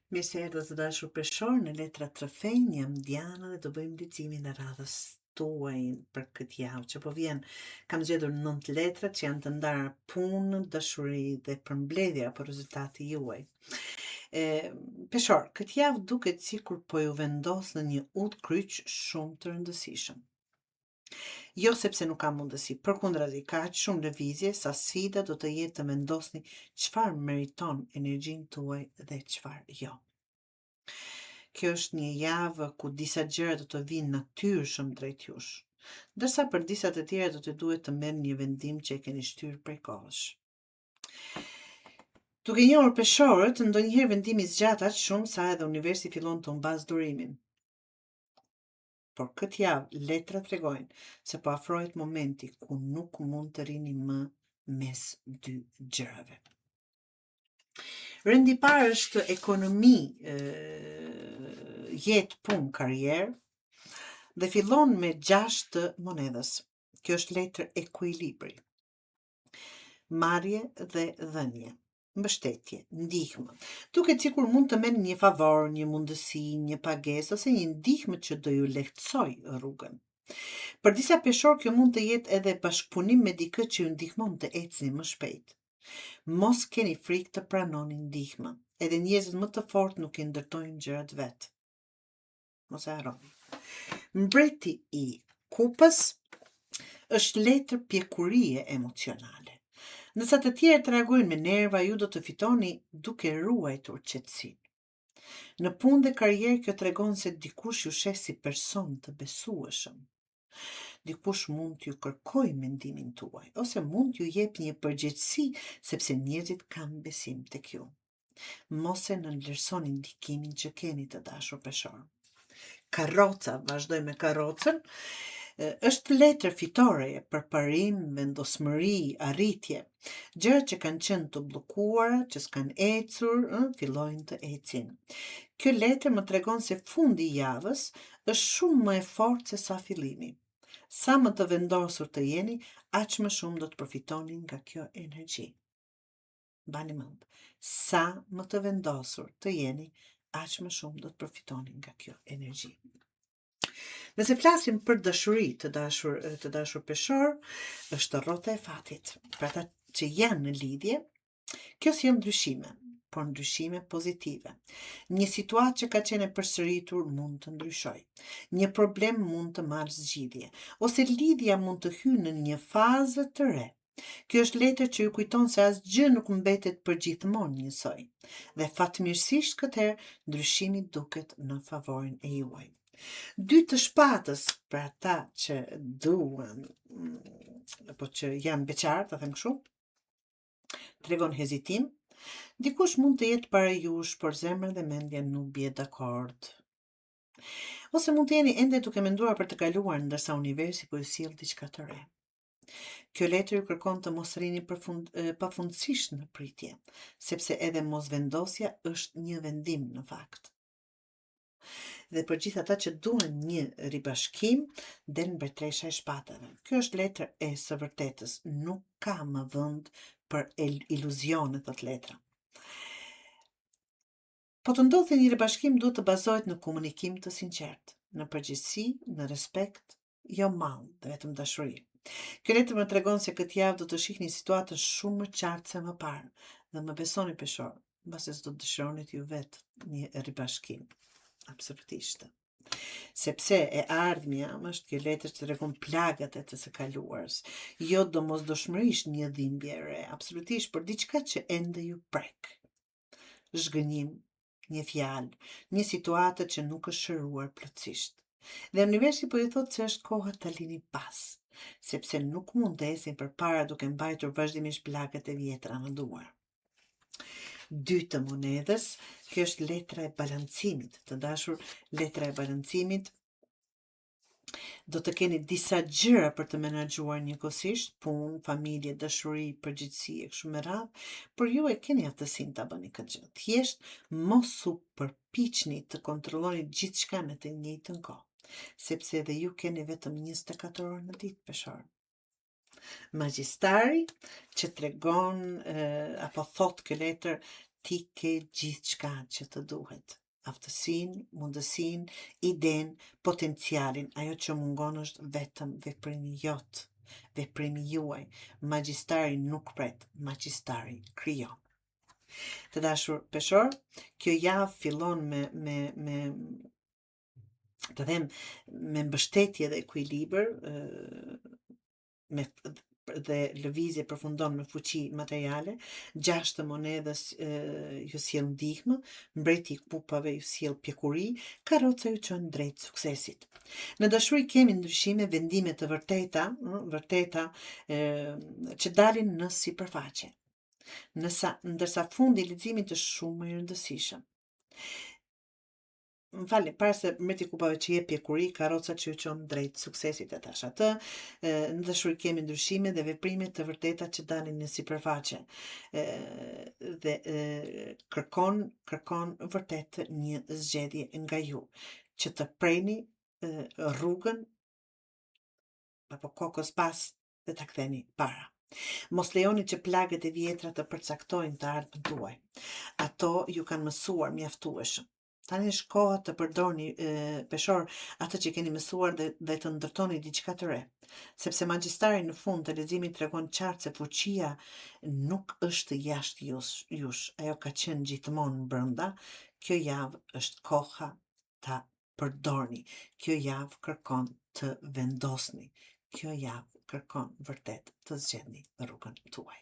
Mirë se erdhët të dashur peshor në letra të rrëfenj, jam Diana dhe do bëjmë leximin e radhës tuaj për këtë javë që po vjen. Kam zgjedhur 9 letra që janë të ndarë punë, dashuri dhe përmbledhja për rezultati juaj. Peshor, këtë javë duket sikur po ju vendos në një udhkryq shumë të rëndësishëm. Jo sepse nuk ka mundësi, përkundrazi, ka aq shumë lëvizje sa sfida do të jetë të vendosni çfarë meriton energjinë tuaj dhe çfarë jo. Kjo është një javë ku disa gjëra do të vinë natyrshëm drejt jush, ndërsa për disa të tjera do të duhet të merrni një vendim që e keni shtyrë prej kohësh. Duke njohur peshorët, ndonjëherë vendimi zgjat aq shumë sa edhe universi fillon të humbas durimin. Por këtë javë letra tregojnë se po afrohet momenti ku nuk mund të rini më mes dy gjërave. Rendi i parë është ekonomi, jetë, punë, karrierë dhe fillon me 6 të monedhës. Kjo është letër ekuilibri. Marrje dhe dhënje. Mbështetje, ndihmë. Duket sikur mund të merrni një favor, një mundësi, një pagesë ose një ndihmë që do ju lehtësojë rrugën. Për disa peshor kjo mund të jetë edhe bashkëpunim me dikë që ju ndihmon të ecni më shpejt. Mos keni frikë të pranoni ndihmë. Edhe njerëzit më të fortë nuk i ndërtojnë gjërat vetë. Mos e harroni. Mbreti i kupës është letër pjekurie emocionale. Nësa të tjerë të reagojnë me nerva, ju do të fitoni duke ruajtur qetësinë. Në punë dhe karrierë kjo tregon se dikush ju sheh si person të besueshëm. Dikush mund t'ju kërkojë mendimin tuaj, ose mund t'ju jep një përgjegjësi sepse njerëzit kanë besim tek ju. Mos e nënvlerësoni ndikimin që keni të dashur peshor. Karroca, vazhdoj me karrocën, është letër fitoreje për parim, vendosmëri, arritje. Gjërat që kanë qenë të bllokuara, që s'kan ecur, fillojnë të ecin. Kjo letër më tregon se fundi i javës është shumë më e fortë se sa fillimi. Sa më të vendosur të jeni, aq më shumë do të përfitoni nga kjo energji. Bani mend, sa më të vendosur të jeni, aq më shumë do të përfitoni nga kjo energji. Nëse flasim për dashuri të dashur peshor, është rrota e fatit. Për ata që janë në lidhje, kjo sjell ndryshime, por ndryshime pozitive. Një situatë që ka qenë e përsëritur mund të ndryshojë. Një problem mund të marrë zgjidhje, ose lidhja mund të hyjë në një fazë të re. Kjo është letër që ju kujton se asgjë nuk mbetet përgjithmonë njësoj. Dhe fatmirësisht këtëherë ndryshimi duket në favorin e juaj. 2 të shpatës për ata që duan, apo që janë beqartë, ta them kështu, tregon hezitim. Dikush mund të jetë para jush, por zemra dhe mendja nuk bie dakord. Ose mund të jeni ende duke menduar për të kaluar, ndërsa universi po ju sjell diçka të re. Kjo letër ju kërkon të mos rrini pafundësisht në pritje, sepse edhe mosvendosja është një vendim në fakt. Dhe për gjithë ata që duan një ribashkim, del mbretëresha e shpatave. Kjo është letër e së vërtetës, nuk ka më vend për iluzione, thot letra. Po të ndodhte një ribashkim duhet të bazohet në komunikim të sinqert, në përgjegjësi, në respekt, jo mall, vetëm dashuri. Kjo letër më tregon se këtë javë do të shihni situatën shumë më qartë se më parë, dhe më besoni peshor, mbase s'do të dëshironit ju vetë një ribashkim. Absolutisht. Sepse e ardhmja është kjo letër që tregon plagat e të së kaluarës, jo domosdoshmërisht një dhimbje e re, absolutisht, por diçka që ende ju prek. Zhgënjim, një fjalë, një situatë që nuk është shëruar plotësisht. Dhe universi po ju thotë se është koha ta lini pas, sepse nuk mund të esin përpara duke mbajtur vazhdimisht plagat e vjetra në duar. 2 të monedhës, kjo është letra e balancimit, të dashur, letra e balancimit, do të keni disa gjëra për të menaxhuar njëkohësisht, punë, familje, dashuri, përgjegjësi e kështu me radhë, por ju e keni aftësinë ta bëni këtë gjë. Thjesht mos u përpiqni të kontrolloni gjithçka në të njëjtën kohë, sepse edhe ju keni vetëm 24 orë në ditë peshor. Magjistari që tregon, apo thot kjo letër, ti ke gjithë qka që të duhet. Aftësin, mundësin, iden, potencialin, ajo që mungon është vetëm veprimi jot, veprimi juaj. Magjistari nuk pret, magjistari krijon. Të dashur peshor, kjo javë fillon me të them me mbështetje dhe ekuilibër, me dhe lëvizje përfundon me fuqi materiale, 6 të monedhës ju sjell ndihmë, mbreti i kupave ju sjell pjekuri, karroca ju çon drejt suksesit. Në dashuri kemi ndryshime, vendime të vërteta që dalin në sipërfaqe. Ndërsa fundi i leximit është shumë më i rëndësishëm. Më falni, para se mbreti i kupave që jep pjekuri, karroca që ju çon drejt suksesit e tash atë, në dashuri kemi ndryshime dhe veprime të vërteta që dalin në sipërfaqe. Dhe kërkon vërtet një zgjedhje nga ju, që të preni rrugën apo kokës pas dhe ta ktheni para. Mos lejoni që plagët e vjetra të përcaktojnë të ardhmen tuaj. Ato ju kanë mësuar mjaftueshëm. Tani është koha të përdorni peshor atë që keni mësuar dhe të ndërtoni diçka të re. Sepse magjistari në fund të leximit tregon qartë se fuqia nuk është jashtë jush, ajo ka qenë gjithmonë brenda. Kjo javë është koha ta përdorni. Kjo javë kërkon të vendosni. Kjo javë kërkon vërtet të zgjedhni rrugën tuaj.